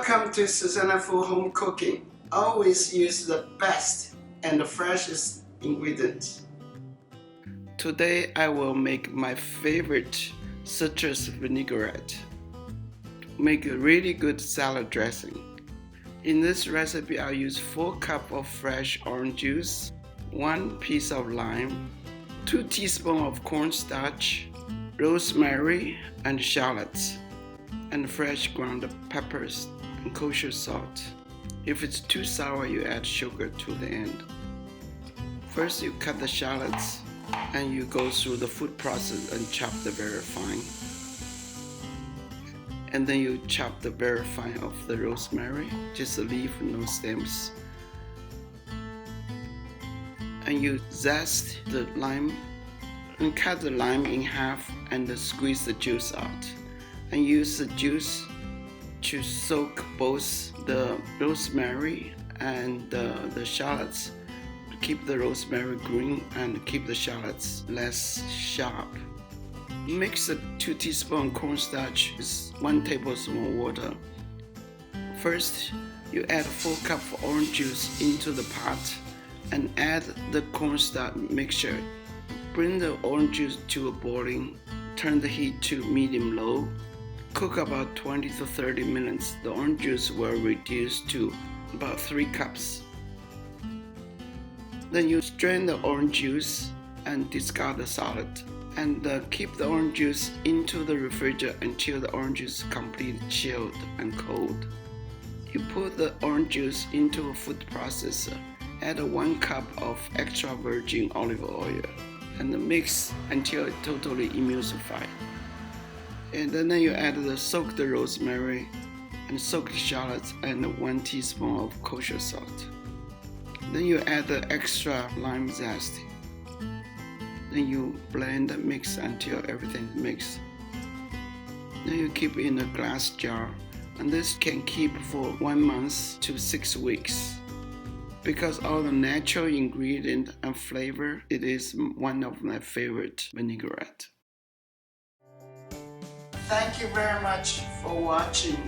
Welcome to Susanna Foo Home Cooking. Always use the best and the freshest ingredients. Today I will make my favorite citrus vinaigrette. Make a really good salad dressing. In this recipe I'll use 4 cups of fresh orange juice, 1 piece of lime, 2 teaspoons of cornstarch, rosemary and shallots, and fresh ground peppers and kosher salt. If it's too sour, you add sugar to the end. First you cut the shallots and you go through the food process and chop them very fine. And then you chop the very fine of the rosemary, just a leaf, no stems. And you zest the lime and cut the lime in half and squeeze the juice out. And use the juice to soak both the rosemary and the shallots to keep the rosemary green and keep the shallots less sharp. Mix the 2 teaspoons cornstarch with 1 tablespoon water. First, you add 4 cups of orange juice into the pot and add the cornstarch mixture. Bring the orange juice to a boiling. Turn the heat to medium-low. Cook about 20 to 30 minutes. The orange juice will reduce to about 3 cups. Then you strain the orange juice and discard the solid. And keep the orange juice into the refrigerator until the orange juice is completely chilled and cold. You put the orange juice into a food processor. Add 1 cup of extra virgin olive oil and mix until it totally emulsifies. And then you add the soaked rosemary and soaked shallots and 1 teaspoon of kosher salt. Then you add the extra lime zest. Then you blend and mix until everything is mixed. Then you keep in a glass jar, and this can keep for 1 month to 6 weeks. Because all the natural ingredient and flavor, it is one of my favorite vinaigrette. Thank you very much for watching.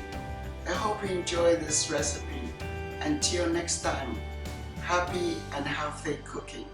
I hope you enjoyed this recipe. Until next time, happy and healthy cooking.